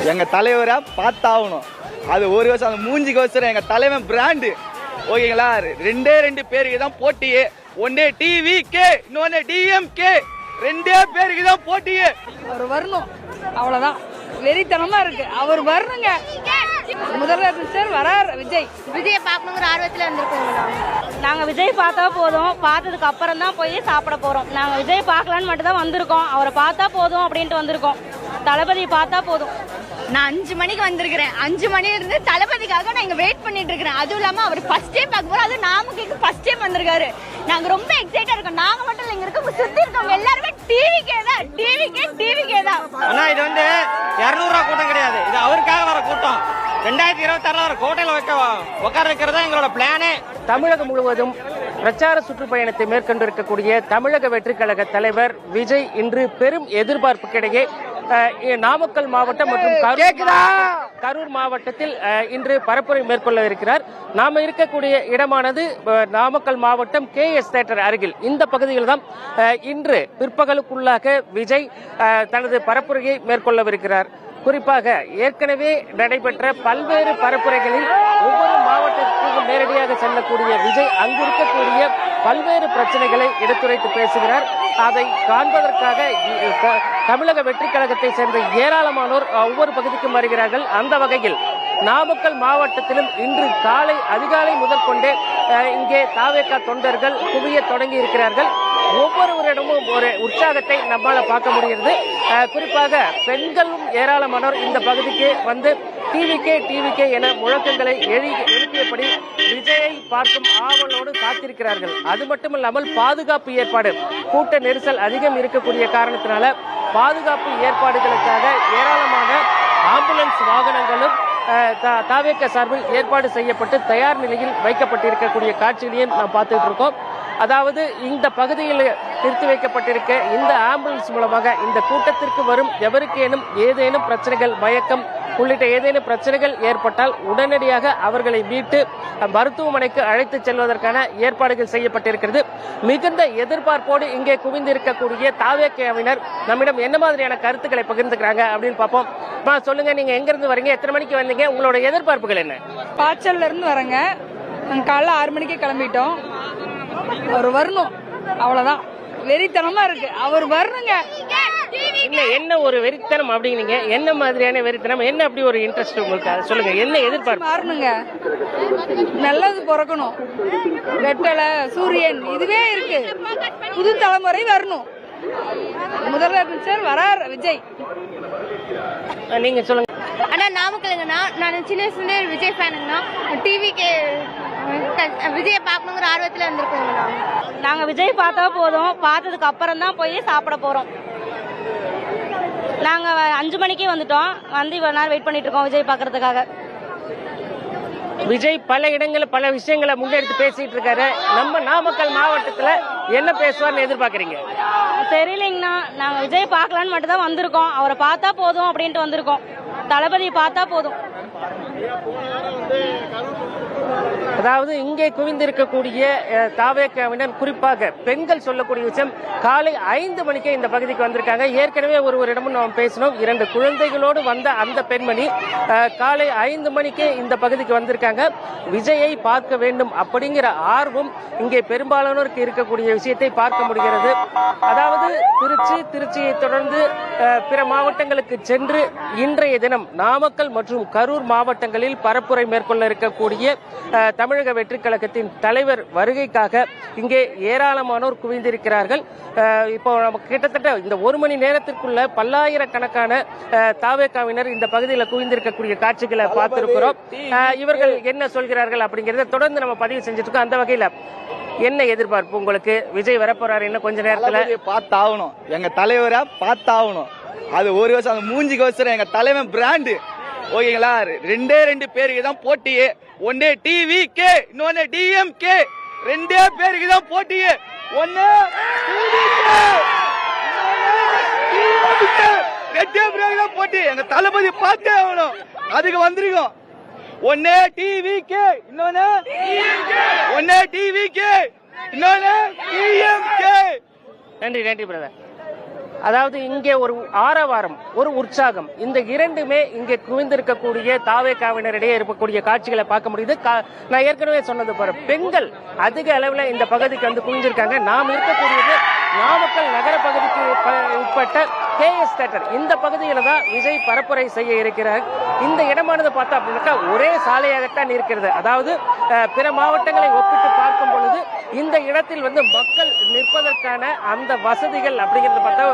எங்க தலைவரை பார்த்தாகணும். அது ஒரு வருஷம் அந்த மூஞ்சிக்கு வச்சுரும் எங்க தலைவன் பிராண்டு. ஓகேங்களா, ரெண்டு பேருக்கு தான் போட்டியே. ஒன்னே டிவிகே, இன்னொன்னு டிஎம்கே, 2 பேருக்கு தான் போட்டியே. அவர் வரணும், அவ்வளவுதான். வெறித்தனமா இருக்கு, அவர் வரணுங்க. முதலமைச்சர் வரார். விஜயை பார்க்கணுங்கிற ஆர்வத்தில் இருந்திருக்கோம். நாங்கள் விஜய் பார்த்தா போதும், பார்த்ததுக்கு அப்புறம் தான் போய் சாப்பிட போகிறோம். நாங்கள் விஜய் பார்க்கலான்னு மட்டும் தான் வந்திருக்கோம். அவரை பார்த்தா போதும் அப்படின்ட்டு வந்திருக்கோம். தளபதி பார்த்தா போதும். நான் 5 மணிக்கு வந்திருக்கிறேன். 5 மணிலிருந்து தளபதிக்காக நான் இங்கே வெயிட் பண்ணிட்டு இருக்கிறேன். அதுவும் இல்லாமல் அவர் ஃபர்ஸ்ட் டைம் பார்க்க போகிறோம். அது நாமக்கு ஃபர்ஸ்ட் டைம் வந்திருக்காரு. நாங்கள் ரொம்ப எக்ஸைட்டாக இருக்கோம். நாங்கள் மட்டும் இல்லை, இங்கே இருக்க சுற்றி இருக்கவங்க எல்லாருமே டிவிக்கே தான். ஆனால் இது வந்து 200 ரூபா கூட்டம் கிடையாது, இது அவருக்காக வர கூட்டம். 2026 வர கோட்டையில் உட்கார வைக்கிறதா எங்களோட பிளானே. தமிழகம் முழுவதும் பிரச்சார சுற்றுப்பயணத்தை மேற்கொண்டிருக்கக்கூடிய தமிழக வெற்றி கழக தலைவர் விஜய் இன்று பெரும் எதிர்பார்ப்புக்கிடையே நாமக்கல் மாவட்டம் மற்றும் கரூர் மாவட்டத்தில் இன்று பரப்புரை மேற்கொள்ள இருக்கிறார். நாம இருக்கக்கூடிய இடமானது நாமக்கல் மாவட்டம் KS தியேட்டர் அருகில். இந்த பகுதியில் தான் இன்று பிற்பகலுக்குள்ளாக விஜய் தனது பரப்புரையை மேற்கொள்ளவிருக்கிறார். குறிப்பாக ஏற்கனவே நடைபெற்ற பல்வேறு பரப்புரைகளில் ஒவ்வொரு மாவட்டத்திற்கும் நேரடியாக செல்லக்கூடிய விஜய் அங்கிருக்கக்கூடிய பல்வேறு பிரச்சனைகளை எடுத்துரைத்து பேசுகிறார். அதை காண்பதற்காக தமிழக வெற்றி கழகத்தை சேர்ந்த ஏராளமானோர் ஒவ்வொரு பகுதிக்கும் வருகிறார்கள். அந்த வகையில் நாமக்கல் மாவட்டத்திலும் இன்று காலை அதிகாலை முதற்கொண்டே இங்கே தாவேகா தொண்டர்கள் குவிய தொடங்கி இருக்கிறார்கள். ஒவ்வொருவரிடமும் ஒரு உற்சாகத்தை நம்மால பார்க்க முடிகிறது. குறிப்பாக பெண்களும் ஏராளமானோர் இந்த பகுதிக்கு வந்து டிவிகே என முழக்கங்களை எழுப்பியபடி விஜயை பார்க்கும் ஆவலோடு காத்திருக்கிறார்கள். அது மட்டுமல்லாமல் பாதுகாப்பு ஏற்பாடு, கூட்ட நெரிசல் அதிகம் இருக்கக்கூடிய காரணத்தினால பாதுகாப்பு ஏற்பாடுகளுக்காக ஏராளமான ஆம்புலன்ஸ் வாகனங்களும் தாவேகா சார்பில் ஏற்பாடு செய்யப்பட்டு தயார் நிலையில் வைக்கப்பட்டிருக்கக்கூடிய காட்சிகளையும் நாம் பார்த்துட்டு இருக்கோம். அதாவது இந்த பகுதியில் நிறுத்தி வைக்கப்பட்டிருக்க இந்த ஆம்புலன்ஸ் மூலமாக இந்த கூட்டத்திற்கு வரும் எவருக்கேனும் ஏதேனும் பிரச்சனைகள், மயக்கம் உள்ளிட்ட ஏதேனும் பிரச்சனைகள் ஏற்பட்டால் உடனடியாக அவர்களை மீட்டு மருத்துவமனைக்கு அழைத்து செல்வதற்கான ஏற்பாடுகள் செய்யப்பட்டிருக்கிறது. மிகுந்த எதிர்பார்ப்போடு இங்கே குவிந்திருக்கக்கூடிய தாவேகாவினர் நம்மிடம் என்ன மாதிரியான கருத்துக்களை பகிர்ந்துக்கிறாங்க அப்படின்னு பார்ப்போம். சொல்லுங்க, நீங்க எங்க இருந்து வரீங்க, எத்தனை மணிக்கு வந்தீங்க, உங்களோட எதிர்பார்ப்புகள் என்ன? பாச்சல்ல இருந்து வரங்க. நாங்கள் காலைல 6 மணிக்கே கிளம்பிட்டோம். அவர் வரணும், அவ்வளவுதான். வெறித்தனமா இருக்கு, அவர் வரணுங்க. இல்ல, என்ன ஒரு வெறித்தனம் அப்படிங்க? என்ன மாதிரியான வெறித்தனம், என்ன அப்படி ஒரு இன்ட்ரெஸ்ட் உங்களுக்கு, அதை சொல்லுங்க. என்ன எதிர்பார்ப்பு? வரணுங்க, நல்லது பிறக்கணும். வெட்டலை, சூரியன், இதுவே இருக்கு. புது தலைமுறை வரணும். முதலமைச்சர் வரார். விஜய், நீங்க சொல்லுங்க. ஆனா நாமக்கலுங்கண்ணா, நான் சின்ன வயசுல விஜய் ஃபேனுங்கண்ணா. டிவிக்கே விஜயை பார்க்கணுங்கிற ஆர்வத்தில் இருந்திருக்கோங்கண்ணா. நாங்கள் விஜய் பார்த்தா போதும், பார்த்ததுக்கு அப்புறம் தான் போய் சாப்பிட போகிறோம். நாங்கள் 5 மணிக்கே வந்துட்டோம். வந்து இவ்வளோ நேரம் வெயிட் பண்ணிட்டு இருக்கோம் விஜய் பார்க்கறதுக்காக. விஜய் பல இடங்களில் பல விஷயங்களை முன்னெடுத்து பேசிட்டு இருக்காரு. நம்ம நாமக்கல் மாவட்டத்துல என்ன பேசுவார்னு எதிர்பார்க்குறீங்க? தெரியலைங்கண்ணா, நாங்கள் விஜய் பார்க்கலான்னு மட்டும் தான் வந்திருக்கோம். அவரை பார்த்தா போதும் அப்படின்ட்டு வந்திருக்கோம். தளபதியை பார்த்தா போதும். அதாவது இங்கே குவிந்திருக்கக்கூடிய தாவேகாவினர், குறிப்பாக பெண்கள் சொல்லக்கூடிய விஷயம், காலை 5 மணிக்கே இந்த பகுதிக்கு வந்திருக்காங்க. ஏற்கனவே ஒருவரிடமும் நாம் பேசினோம். 2 குழந்தைகளோடு வந்த அந்த பெண்மணி காலை 5 மணிக்கே இந்த பகுதிக்கு வந்திருக்காங்க. விஜயை பார்க்க வேண்டும் அப்படிங்கிற ஆர்வம் இங்கே பெரும்பாலானோருக்கு இருக்கக்கூடிய விஷயத்தை பார்க்க முடிகிறது. அதாவது திருச்சியை தொடர்ந்து பிற மாவட்டங்களுக்கு சென்று இன்றைய தினம் நாமக்கல் மற்றும் கரூர் மாவட்டங்களில் பரப்புரை மேற்கொள்ள இருக்கக்கூடிய தமிழக வெற்றி கழகத்தின் தலைவர் வருகைக்காக இங்கே ஏராளமானோர் குவிந்திருக்கிறார்கள். இப்போ நமக்கு கிட்டத்தட்ட இந்த 1 மணி நேரத்திற்குள்ள பல்லாயிரக்கணக்கான தாவேகாவினர் இந்த பகுதியில் குவிந்திருக்கக்கூடிய காட்சிகளை பார்த்திருக்கிறோம். இவர்கள் என்ன சொல்கிறார்கள் அப்படிங்கறத தொடர்ந்து நம்ம பதிவு செஞ்சுட்டு இருக்கோம். அந்த வகையில என்ன எதிர்பார்ப்பு உங்களுக்கு? விஜய் வரப்போறாரு இன்னும் கொஞ்ச நேரத்துல. பார்த்தாகணும், எங்க தலைவரை பார்த்தாகணும். அது ஒரு வருஷம் அந்த மூஞ்சிக்கு வச்சுரும் எங்க தலைவன் பிராண்டு. ஓகேங்களா, 2 பேருக்கு தான் போட்டியே. ஒன்னே டிவிகே, இன்னொன்னு டிஎம்கே, 2 பேருக்கு தான் போட்டியே. ஒன்னு 2 பேருக்கு தான் போட்டி. எங்க தளபதி பார்த்தே ஆகணும், அதுக்கு வந்திருக்கோம். ஒன்னே டிவிகே, இன்னொன்னு டிஎம்கே. நன்றி பிரதர். அதாவது இங்கே ஒரு ஆரவாரம், ஒரு உற்சாகம், இந்த இரண்டுமே இங்கே குவிந்திருக்கக்கூடிய தாவேகாவினரிடையே இருக்கக்கூடிய காட்சிகளை பார்க்க முடியுது. நான் ஏற்கனவே சொன்னது போற பெண்கள் அதிக அளவில் இந்த பகுதிக்கு வந்து குவிஞ்சிருக்காங்க. நாம் இருக்கக்கூடியது நாமக்கல் நகர பகுதிக்கு உட்பட்ட KS தியேட்டர். இந்த பகுதியில தான் விஜய் பரப்புரை செய்ய இருக்கிறார். இந்த இடமானது பார்த்தா அப்படின்னாக்கா ஒரே சாலையாகத்தான் இருக்கிறது. அதாவது பிற மாவட்டங்களை ஒப்பிட்டு பார்க்கும் பொழுது இந்த இடத்தில் வந்து மக்கள் நிற்பதற்கான அந்த வசதிகள் அப்படிங்கிறது பார்த்தா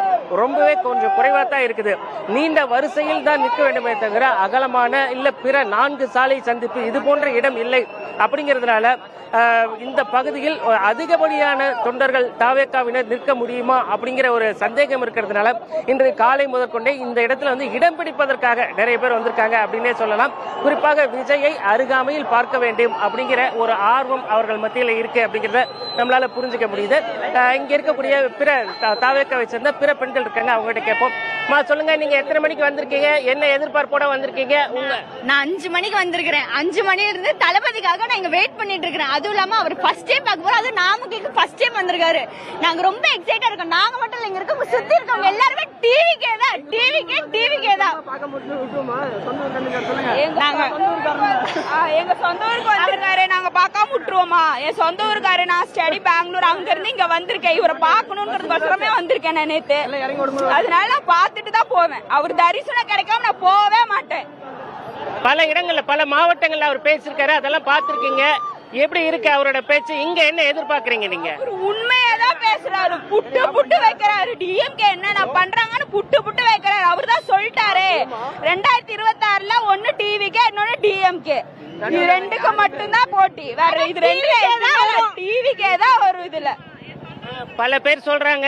ரொம்பவே கொஞ்சம் குறைவா தான் இருக்குது. நீண்ட வரிசையில் தான் நிற்க வேண்டுமே தவிர அகலமான இல்ல பிற 4 சாலை சந்திப்பு இது போன்ற இடம் இல்லை. அப்படிங்கிறதுனால இந்த பகுதியில் அதிகப்படியான தொண்டர்கள் தாவேகாவினர் நிற்க முடியுமா அப்படிங்கிற ஒரு சந்தேகம் இருக்கிறதுனால இன்று காலை முதற்கொண்டே இந்த இடத்துல வந்து இடம் பிடிப்பதற்காக நிறைய பேர் வந்திருக்காங்க அப்படின்னே சொல்லலாம். குறிப்பாக விஜயை அருகாமையில் பார்க்க வேண்டும் அப்படிங்கிற ஒரு ஆர்வம் அவர்கள் மத்தியில் இருக்கு அப்படிங்கிறத நம்மளால புரிஞ்சுக்க முடியுது. இங்க இருக்கக்கூடிய பிற தாவேகாவை சேர்ந்த பிற பெண்கள் இருக்காங்க, அவங்ககிட்ட கேட்போம். சொல்லுங்க, நீங்க எத்தனை மணிக்கு வந்திருக்கீங்க, என்ன எதிர்பார்ப்போட வந்திருக்கீங்க? நான் 5 மணிக்கு வந்திருக்கிறேன். 5 மணில இருந்து தளபதிக்காக நான் இங்க வெயிட் பண்ணிட்டு இருக்கிறேன். அதுவும் இல்லாம அவர் ஃபர்ஸ்ட் டைம் பார்க்க போறோம், அது நாமக்கலுக்கு ஃபர்ஸ்ட் டைம் வந்திருக்காரு. நாங்க ரொம்ப எக்ஸைட்டா இருக்கோம். நாங்க மட்டும் இல்ல, இங்க இருக்க சுத்தி இருக்கவங்க எல்லாருமே டிவிக்கே தான். எங்க சொந்த ஊருக்கு வந்திருக்காரு, நாங்க பார்க்காம விட்டுருவோமா? என் சொந்த ஊருக்காரு, நான் ஸ்டடி பெங்களூர், அங்க இருந்து இங்க வந்திருக்கேன். இவரை பார்க்கணும்ன்றதுக்கோசரமே வந்திருக்கேன் நான் நேத்து. அதனால பார்த்துட்டு தான் போவேன். அவர் தரிசனம் கிடைக்காம நான் போவே மாட்டேன். பல இடங்கள்ல பல மாவட்டங்கள்ல அவர் பேசிருக்காரு, அதெல்லாம் பார்த்திருக்கீங்க. எப்படி இருக்கு அவரோட பேச்சு? இங்க என்ன எதிர்பார்க்கறீங்க நீங்க? உண்மையதான் பேசுறாரு, புட்டு வைக்கிறாரு. டிஎம்கே என்ன பண்றாங்கன்னு புட்டு வைக்கிறாரு. அவர் தான் சொல்லிட்டாரு 2026ல ஒன்னு டிவிக்கே இன்னொன்னு டிஎம்கே, இது ரெண்டுக்கு மட்டும்தான் போட்டி. வேற இது ரெண்டு டிவிக்கே தான் வரும். இதுல பல பேர் சொல்றாங்க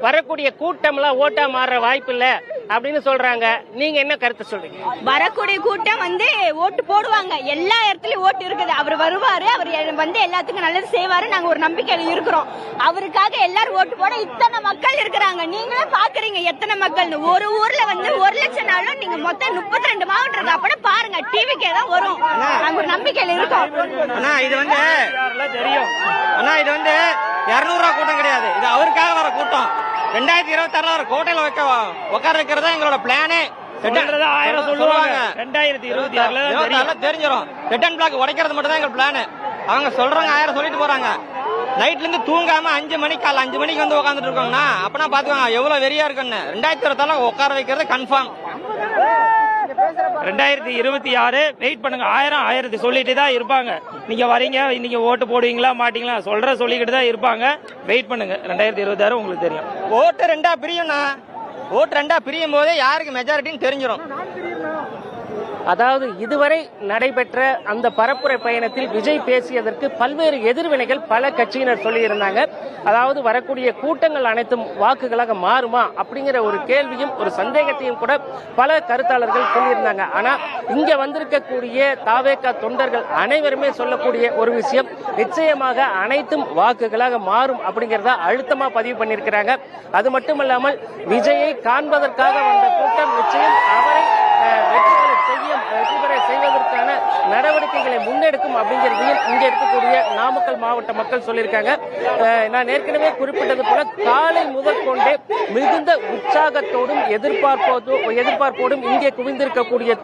வரக்கூடிய கூட்டம்லாம் ஓட்டா மாற வாய்ப்பு இல்ல அப்படின்னு சொல்றாங்க. நீங்க என்ன கருத்து சொல்றீங்க? வரக்கூடிய கூட்டம் வந்து ஓட்டு போடுவாங்க. எல்லா இடத்துலயும் ஓட்டு இருக்குது. அவர் வருவாரு, அவர் வந்து எல்லாத்துக்கும் நல்லது செய்வாரு. நாங்க ஒரு நம்பிக்கையில இருக்கிறோம். அவருக்காக எல்லாரும் ஓட்டு போட இத்தனை மக்கள் இருக்கிறாங்க. நீங்களே பாக்குறீங்க எத்தனை மக்கள். ஒரு ஊர்ல வந்து 1 லட்சம் நாளும் நீங்க மொத்தம் 32 மாவட்டம் இருக்கு. அப்படி பாருங்க, டிவிக்கே தான் வரும். நாங்க ஒரு நம்பிக்கையில இருக்கோம். இது வந்து தெரியும். ஆனா இது வந்து 200 ரூபா கூட்டம் கிடையாது. இது அவருக்காக வர கூட்டம். 2026ல வர கோட்டையில உட்கார வைக்கிறதா எங்களோட பிளானே. 1000 சொல்லுவாங்க, 2026ல தெரிஞ்சிடும். ரெட் அண்ட் பிளாக் உடைக்கிறது மட்டும் தான் எங்க பிளான். அவங்க சொல்றாங்க 1000 சொல்லிட்டு போறாங்க. நைட்ல இருந்து தூங்காம 5 மணிக்கு காலைல 5 மணிக்கு வந்து உட்காந்துட்டு இருக்காங்கன்னா அப்பனா பாத்துவாங்க எவ்வளவு வெறியா இருக்குன்னு. 2026ல உட்கார வைக்கிறது கன்ஃபார்ம். 2026 வெயிட் பண்ணுங்க. 1000 சொல்லிட்டு தான் இருப்பாங்க. நீங்க வரீங்க, இன்னைக்கு ஓட்டு போடுவீங்களா மாட்டீங்களா சொல்லிக்கிட்டு தான் இருப்பாங்க. வெயிட் பண்ணுங்க, 2026 உங்களுக்கு தெரியும். ஓட்டு 2 பிரியும்னா, ஓட்டு 2 பிரியும் போதே யாருக்கு மெஜாரிட்டின்னு தெரிஞ்சிடும். அதாவது இதுவரை நடைபெற்ற அந்த பரப்புரை பயணத்தில் விஜய் பேசியதற்கு பல்வேறு எதிர்வினைகள் பல கட்சியினர் சொல்லியிருந்தாங்க. அதாவது வரக்கூடிய கூட்டங்கள் அனைத்தும் வாக்குகளாக மாறுமா அப்படிங்கிற ஒரு கேள்வியும் ஒரு சந்தேகத்தையும் கூட பல கருத்தாளர்கள் சொல்லியிருந்தாங்க. ஆனா இங்க வந்திருக்கக்கூடிய தாவேகா தொண்டர்கள் அனைவருமே சொல்லக்கூடிய ஒரு விஷயம், நிச்சயமாக அனைத்தும் வாக்குகளாக மாறும் அப்படிங்கறத அழுத்தமா பதிவு பண்ணியிருக்கிறாங்க. அது மட்டுமல்லாமல் விஜயை காண்பதற்காக வந்த கூட்டம் நிச்சயம் அவரை வெற்றி பெற செய்வதற்கான நடவடிக்கைகளை முன்னெடுக்கும் அப்படிங்கிறதையும் இங்க இருக்கக்கூடிய நாமக்கல் மாவட்ட மக்கள் சொல்லியிருக்காங்க. நான் ஏற்கனவே குறிப்பிட்டது போல காலை முதல் கொண்டே மிகுந்த உற்சாகத்தோடும் எதிர்பார்ப்போடும் இங்கே குவிந்திருக்கக்கூடிய